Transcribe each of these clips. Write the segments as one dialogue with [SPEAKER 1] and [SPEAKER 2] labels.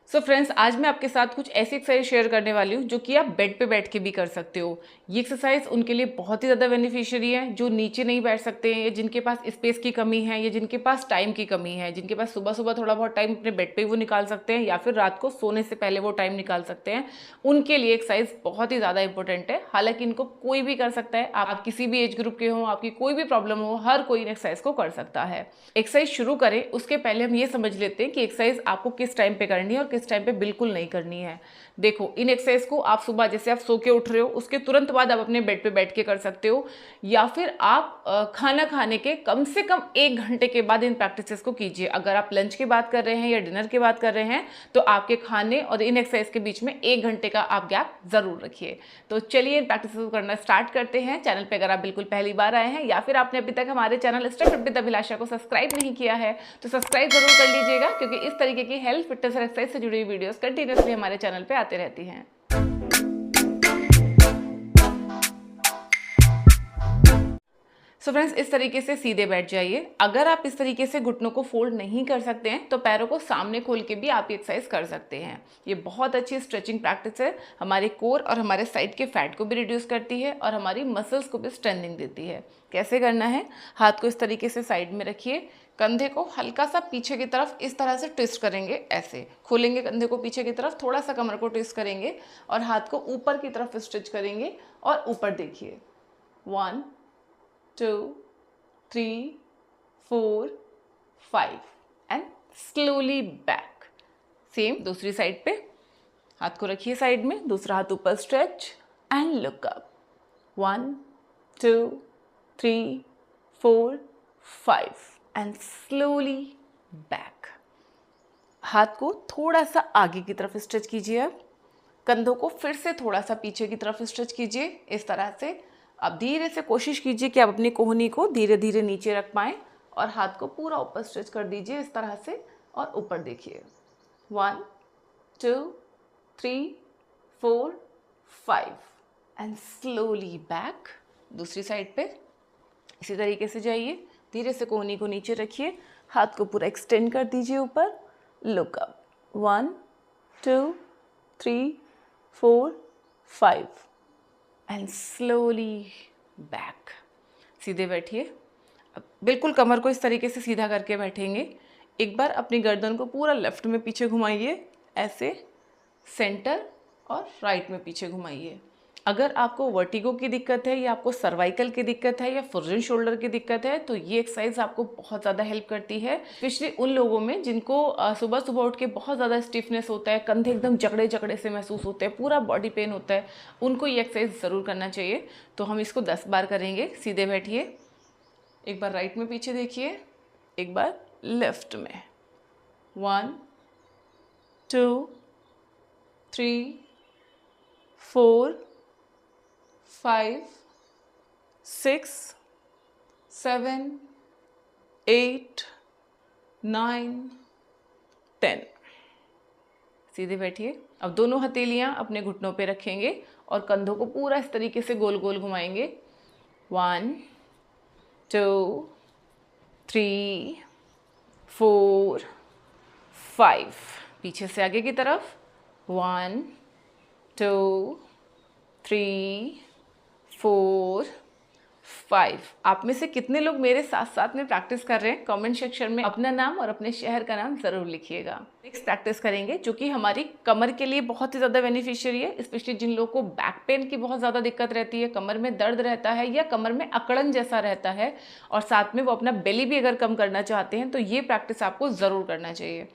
[SPEAKER 1] So friends, आज मैं आपके साथ कुछ ऐसी एक्सरसाइज शेयर करने वाली हूँ जो कि आप बेड पे बैठ के भी कर सकते हो। ये एक्सरसाइज उनके लिए बहुत ही ज़्यादा बेनिफिशियरी है जो नीचे नहीं बैठ सकते हैं, या जिनके पास स्पेस की कमी है, या जिनके पास टाइम की कमी है, जिनके पास सुबह सुबह थोड़ा बहुत टाइम अपने बेड पे ही वो निकाल सकते हैं, या फिर रात को सोने से पहले वो टाइम निकाल सकते हैं। उनके लिए एक्सरसाइज बहुत ही ज़्यादा इंपॉर्टेंट है। हालांकि इनको कोई भी कर सकता है, आप किसी भी एज ग्रुप के हो, आपकी कोई भी प्रॉब्लम हो, हर कोई इन एक्सरसाइज को कर सकता है। एक्सरसाइज शुरू करें उसके पहले हम ये समझ लेते हैं कि एक्सरसाइज आपको किस टाइम पे करनी है और किस टाइम पे बिल्कुल नहीं करनी है। देखो, इन एक्सरसाइज को आप सुबह जैसे आप सो के उठ रहे हो उसके तुरंत बाद आप अपने बेड पे बैठ के कर सकते हो, या फिर आप खाना खाने के कम से कम 1 घंटे के बाद इन प्रैक्टिसेस को कीजिए। अगर आप लंच की बात कर रहे हैं या डिनर की बात कर रहे हैं तो आपके खाने और इन एक्सरसाइज के बीच में 1 घंटे का आप गैप जरूर रखिए। तो चलिए इन प्रैक्टिसेस को करना स्टार्ट करते हैं। चैनल पे अगर आप बिल्कुल पहली बार आए हैं या फिर आपने अभी तक हमारे चैनल स्टेप फिट विद अभिलाषा को सब्सक्राइब नहीं किया है तो सब्सक्राइब जरूर कर लीजिएगा, क्योंकि इस तरीके की हेल्थ, फिटनेस और एक्सरसाइज से जुड़ी हुई वीडियोस कंटिन्यूअसली हमारे चैनल पे आते रहती हैं। सो फ्रेंड्स, इस तरीके से सीधे बैठ जाइए। अगर आप इस तरीके से घुटनों को फोल्ड नहीं कर सकते हैं तो पैरों को सामने खोल के भी आप ये एक्सरसाइज कर सकते हैं। ये बहुत अच्छी स्ट्रेचिंग प्रैक्टिस है, हमारे कोर और हमारे साइड के फैट को भी रिड्यूस करती है और हमारी मसल्स को भी स्ट्रेंथनिंग देती है। कैसे करना है? हाथ को इस तरीके से साइड में रखिए, कंधे को हल्का सा पीछे की तरफ इस तरह से ट्विस्ट करेंगे, ऐसे खोलेंगे कंधे को पीछे की तरफ, थोड़ा सा कमर को ट्विस्ट करेंगे और हाथ को ऊपर की तरफ स्ट्रेच करेंगे और ऊपर देखिए। 1 2 3 4 5 एंड स्लोली बैक। सेम दूसरी साइड पे, हाथ को रखिए साइड में, दूसरा हाथ ऊपर stretch and look up. 1 2 3 4 5 and slowly back. हाथ को थोड़ा सा आगे की तरफ स्ट्रेच कीजिए। अब कंधों को फिर से थोड़ा सा पीछे की तरफ स्ट्रेच कीजिए, इस तरह से। अब धीरे से कोशिश कीजिए कि आप अपनी कोहनी को धीरे धीरे नीचे रख पाएं और हाथ को पूरा ऊपर स्ट्रेच कर दीजिए इस तरह से और ऊपर देखिए। 1 2 3 4 5 एंड स्लोली बैक। दूसरी साइड पे इसी तरीके से जाइए, धीरे से कोहनी को नीचे रखिए, हाथ को पूरा एक्सटेंड कर दीजिए ऊपर, look up. 1 2 3 4 5 and slowly back. सीधे बैठिए। अब बिल्कुल कमर को इस तरीके से सीधा करके बैठेंगे। एक बार अपनी गर्दन को पूरा लेफ्ट में पीछे घुमाइए, ऐसे सेंटर, और राइट में पीछे घुमाइए। अगर आपको वर्टिगो की दिक्कत है, या आपको सर्वाइकल की दिक्कत है, या फ्रोजन शोल्डर की दिक्कत है, तो ये एक्सरसाइज आपको बहुत ज़्यादा हेल्प करती है, स्पेशली उन लोगों में जिनको सुबह सुबह उठ के बहुत ज़्यादा स्टिफनेस होता है, कंधे एकदम जकड़े जकड़े से महसूस होते हैं, पूरा बॉडी पेन होता है। उनको ये एक्सरसाइज ज़रूर करना चाहिए। तो हम इसको 10 बार करेंगे। सीधे बैठिए, एक बार राइट में पीछे देखिए, एक बार लेफ्ट में। 1 2 3 4 5 6 7 8 9 10। सीधे बैठिए। अब दोनों हथेलियां अपने घुटनों पे रखेंगे और कंधों को पूरा इस तरीके से गोल गोल घुमाएंगे। 1 2 3 4 5। पीछे से आगे की तरफ। 1 2 3 4 5। आप में से कितने लोग मेरे साथ साथ में प्रैक्टिस कर रहे हैं? कमेंट सेक्शन में अपना नाम और अपने शहर का नाम जरूर लिखिएगा। नेक्स्ट प्रैक्टिस करेंगे जो कि हमारी कमर के लिए बहुत ही ज़्यादा बेनिफिशियरी है, स्पेशली जिन लोगों को बैक पेन की बहुत ज़्यादा दिक्कत रहती है, कमर में दर्द रहता है या कमर में अकड़न जैसा रहता है, और साथ में वो अपना बेली भी अगर कम करना चाहते हैं, तो ये प्रैक्टिस आपको ज़रूर करना चाहिए।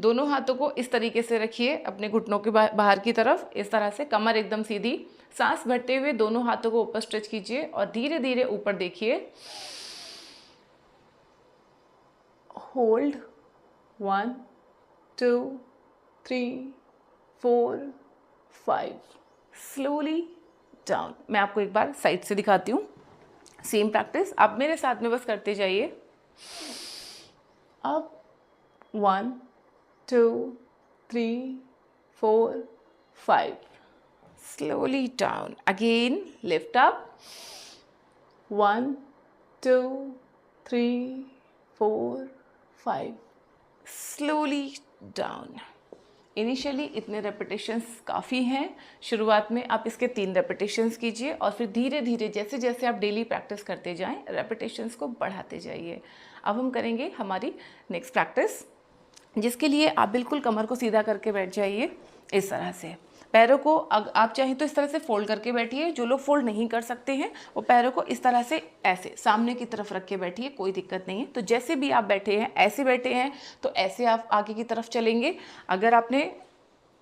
[SPEAKER 1] दोनों हाथों को इस तरीके से रखिए अपने घुटनों के बाहर की तरफ, इस तरह से, कमर एकदम सीधी। सांस भरते हुए दोनों हाथों को ऊपर स्ट्रेच कीजिए और धीरे धीरे ऊपर देखिए। होल्ड। 1 2 3 4 5। Slowly down. मैं आपको एक बार साइड से दिखाती हूँ। सेम प्रैक्टिस आप मेरे साथ में बस करते जाइए। अब 1 2 3 4 5। Slowly down. Again, lift up. 1 2 3 4 5. Slowly down. Initially इतने रेपिटेशंस काफ़ी हैं। शुरुआत में आप इसके 3 रेपिटेशंस कीजिए और फिर धीरे धीरे जैसे जैसे आप डेली प्रैक्टिस करते जाएं रेपिटेशंस को बढ़ाते जाइए। अब हम करेंगे हमारी नेक्स्ट प्रैक्टिस, जिसके लिए आप बिल्कुल कमर को सीधा करके बैठ जाइए इस तरह से। पैरों को आप चाहें तो इस तरह से फोल्ड करके बैठिए। जो लोग फोल्ड नहीं कर सकते हैं वो पैरों को इस तरह से ऐसे सामने की तरफ रख के बैठिए, कोई दिक्कत नहीं है। तो जैसे भी आप बैठे हैं, ऐसे बैठे हैं तो ऐसे आप आगे की तरफ चलेंगे। अगर आपने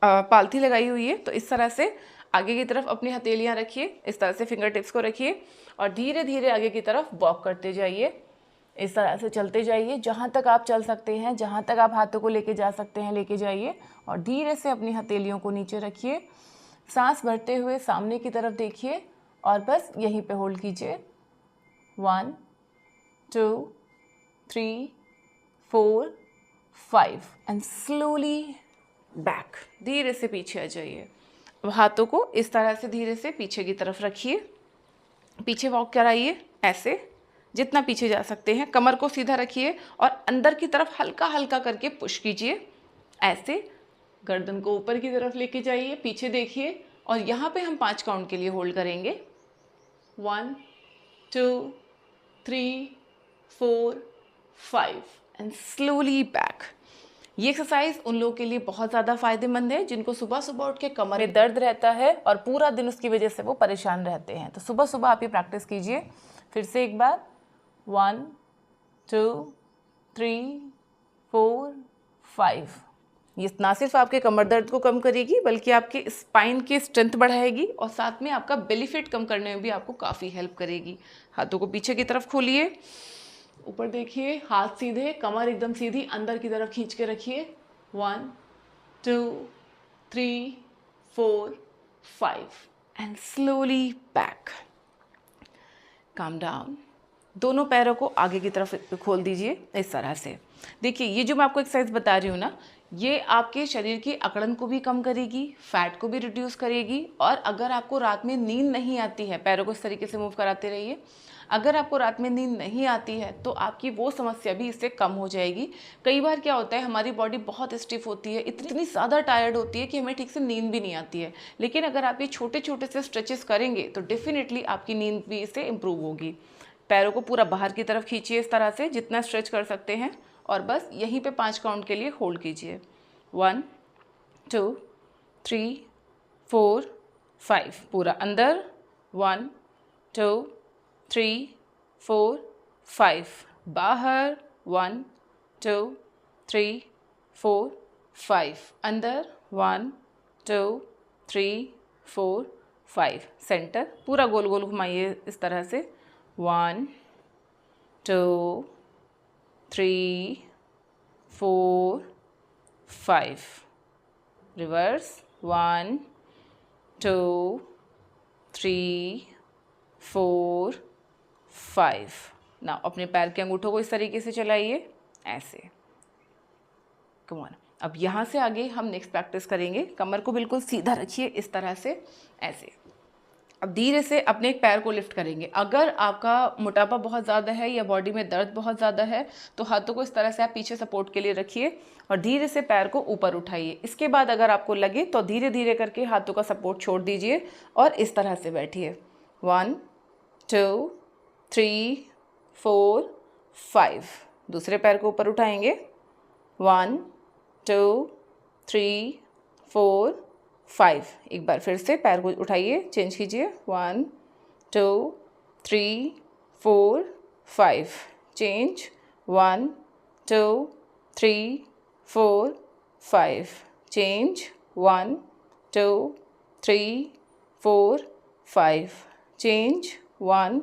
[SPEAKER 1] पालथी लगाई हुई है तो इस तरह से आगे की तरफ अपनी हथेलियाँ रखिए, इस तरह से फिंगर टिप्स को रखिए और धीरे धीरे आगे की तरफ वॉक करते जाइए। इस तरह से चलते जाइए, जहाँ तक आप चल सकते हैं, जहाँ तक आप हाथों को लेके जा सकते हैं लेके जाइए और धीरे से अपनी हथेलियों को नीचे रखिए। सांस भरते हुए सामने की तरफ देखिए और बस यहीं पे होल्ड कीजिए। 1 2 3 4 5 एंड स्लोली बैक। धीरे से पीछे आ जाइए। हाथों को इस तरह से धीरे से पीछे की तरफ रखिए, पीछे वॉक कराइए ऐसे जितना पीछे जा सकते हैं। कमर को सीधा रखिए और अंदर की तरफ हल्का हल्का करके पुश कीजिए ऐसे। गर्दन को ऊपर की तरफ लेके जाइए, पीछे देखिए और यहाँ पे हम 5 काउंट के लिए होल्ड करेंगे। 1 2 3 4 5 एंड स्लोली बैक। ये एक्सरसाइज उन लोगों के लिए बहुत ज़्यादा फायदेमंद है जिनको सुबह सुबह उठ के कमर में दर्द रहता है और पूरा दिन उसकी वजह से वो परेशान रहते हैं। तो सुबह सुबह आप ये प्रैक्टिस कीजिए। फिर से एक बार 1 2 3 4 5। ये ना सिर्फ आपके कमर दर्द को कम करेगी बल्कि आपके स्पाइन की स्ट्रेंथ बढ़ाएगी और साथ में आपका बेली फैट कम करने में भी आपको काफ़ी हेल्प करेगी। हाथों को पीछे की तरफ खोलिए, ऊपर देखिए, हाथ सीधे, कमर एकदम सीधी, अंदर की तरफ खींच के रखिए। 1 2 3 4 5 and slowly back. Calm down. दोनों पैरों को आगे की तरफ खोल दीजिए इस तरह से। देखिए ये जो मैं आपको एक्सरसाइज बता रही हूँ ना, ये आपके शरीर की अकड़न को भी कम करेगी, फैट को भी रिड्यूस करेगी। और अगर आपको रात में नींद नहीं आती है, पैरों को इस तरीके से मूव कराते रहिए। अगर आपको रात में नींद नहीं आती है तो आपकी वो समस्या भी इससे कम हो जाएगी। कई बार क्या होता है, हमारी बॉडी बहुत स्टिफ होती है, इतनी ज़्यादा टायर्ड होती है कि हमें ठीक से नींद भी नहीं आती है। लेकिन अगर आप ये छोटे छोटे से स्ट्रेचेस करेंगे तो डेफिनेटली आपकी नींद भी इससे इम्प्रूव होगी। पैरों को पूरा बाहर की तरफ खींचिए इस तरह से जितना स्ट्रेच कर सकते हैं और बस यहीं पे 5 काउंट के लिए होल्ड कीजिए। 1 2 3 4 5। पूरा अंदर। 1 2 3 4 5। बाहर। 1 2 3 4 5। अंदर। 1 2 3 4 5। सेंटर पूरा गोल गोल घुमाइए इस तरह से। 1 2 3 4 5। रिवर्स। 1 2 3 4 5। ना अपने पैर के अंगूठों को इस तरीके से चलाइए ऐसे। Come on. अब यहाँ से आगे हम नेक्स्ट प्रैक्टिस करेंगे। कमर को बिल्कुल सीधा रखिए इस तरह से ऐसे। अब धीरे से अपने एक पैर को लिफ्ट करेंगे। अगर आपका मोटापा बहुत ज़्यादा है या बॉडी में दर्द बहुत ज़्यादा है तो हाथों को इस तरह से आप पीछे सपोर्ट के लिए रखिए और धीरे से पैर को ऊपर उठाइए। इसके बाद अगर आपको लगे तो धीरे धीरे करके हाथों का सपोर्ट छोड़ दीजिए और इस तरह से बैठिए। 1 2 3 4 5। दूसरे पैर को ऊपर उठाएंगे। 1 2 3 4 5। एक बार फिर से पैर को उठाइए, चेंज कीजिए। 1 2 3 4 5। चेंज। 1 2 3 4 5। चेंज। 1 2 3 4 5। चेंज। 1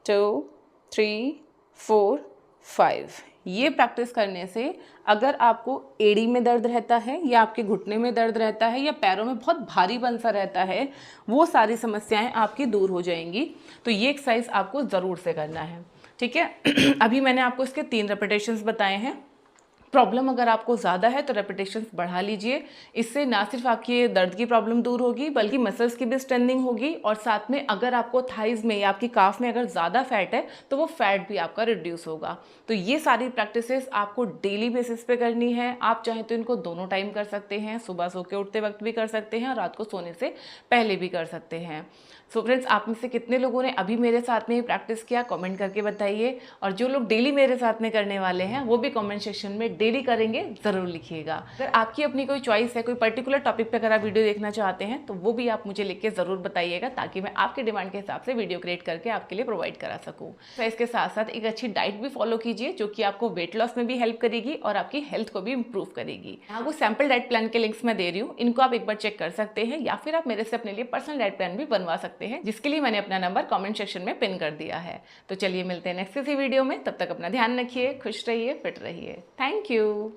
[SPEAKER 1] 2 3 4 5। ये प्रैक्टिस करने से अगर आपको एड़ी में दर्द रहता है या आपके घुटने में दर्द रहता है या पैरों में बहुत भारीपन सा रहता है, वो सारी समस्याएं आपकी दूर हो जाएंगी। तो ये एक्सरसाइज आपको ज़रूर से करना है, ठीक है। अभी मैंने आपको इसके 3 रेपिटेशंस बताए हैं। प्रॉब्लम अगर आपको ज़्यादा है तो रेपिटेशंस बढ़ा लीजिए। इससे ना सिर्फ आपकी दर्द की प्रॉब्लम दूर होगी बल्कि मसल्स की भी स्ट्रेंथनिंग होगी, और साथ में अगर आपको थाइज में या आपकी काफ में अगर ज़्यादा फैट है तो वो फैट भी आपका रिड्यूस होगा। तो ये सारी प्रैक्टिसेस आपको डेली बेसिस पे करनी है। आप चाहें तो इनको दोनों टाइम कर सकते हैं, सुबह सो के उठते वक्त भी कर सकते हैं और रात को सोने से पहले भी कर सकते हैं। सो फ्रेंड्स, आप में से कितने लोगों ने अभी मेरे साथ में ये प्रैक्टिस किया, कमेंट करके बताइए। और जो लोग डेली मेरे साथ में करने वाले हैं वो भी कमेंट सेक्शन में डेली करेंगे ज़रूर लिखिएगा। अगर आपकी अपनी कोई चॉइस है, कोई पर्टिकुलर टॉपिक पे अगर आप वीडियो देखना चाहते हैं तो वो भी आप मुझे लिख के ज़रूर बताइएगा, ताकि मैं आपके डिमांड के हिसाब से वीडियो क्रिएट करके आपके लिए प्रोवाइड करा सकूँ। तो इसके साथ साथ एक अच्छी डाइट भी फॉलो कीजिए, जो कि आपको वेट लॉस में भी हेल्प करेगी और आपकी हेल्थ को भी इंप्रूव करेगी। यहाँ वो सैम्पल डाइट प्लान के लिंक्स मैं दे रही हूँ, इनको आप एक बार चेक कर सकते हैं, या फिर आप मेरे से अपने लिए पर्सनल डाइट प्लान भी बनवा सकते हैं, जिसके लिए मैंने अपना नंबर कमेंट सेक्शन में पिन कर दिया है। तो चलिए मिलते हैं नेक्स्ट किसी वीडियो में, तब तक अपना ध्यान रखिए, खुश रहिए, फिट रहिए। Thank you.